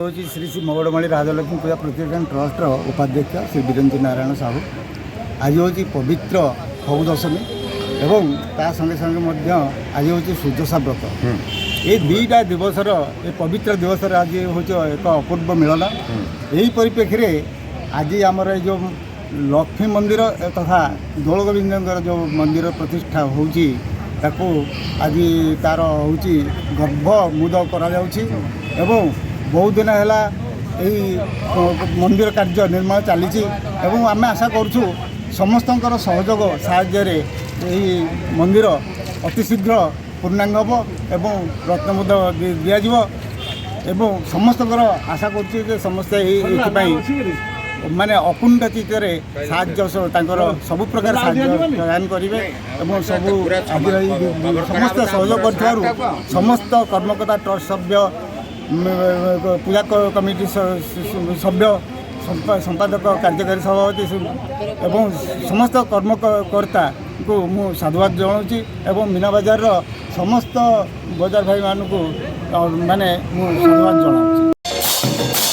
हूँ श्री श्री मगड़माणी राजलक्ष्मी पूजा प्रतिष्ठान ट्रस्ट उपाध्यक्ष श्री वीरेन्द्र नारायण साहू। आज हूँ पवित्र फगु दशमी एवं ता संगे संगे आज हूँ सुदशा व्रत। ये दुईटा दिवसर ये पवित्र दिवस आज हूँ एक अपूर्व मिलन। यही परिप्रेक्षी आज आमर जो लक्ष्मी मंदिर तथा दोल गोविंद जो मंदिर प्रतिष्ठा होची ताकू आज तार हूँ गर्भ मुद कर बहुत दिन है मंदिर कार्य निर्माण चली आम आशा करूँ समस्त सहयोग साहाय्य मंदिर अति शीघ्र पूर्णांग हम एवं रत्नमुद दिज्व समस्त आशा करुँ समस्ते माने अकुंठ चित्तर साहाय्य सब प्रकार प्रदान करेंगे और सब समस्त सहयोग कर समस्त कर्मकर्ता ट्रस्ट सभ्य पूजा कमिटी सभ्य संपादक कार्यकारी सभापति एवं समस्त कर्मकर्ता को मु साधुवाद जनाऊँगी एवं मीना बजार समस्त बजार भाई मानू माने मु साधुवाद जनाऊँगी।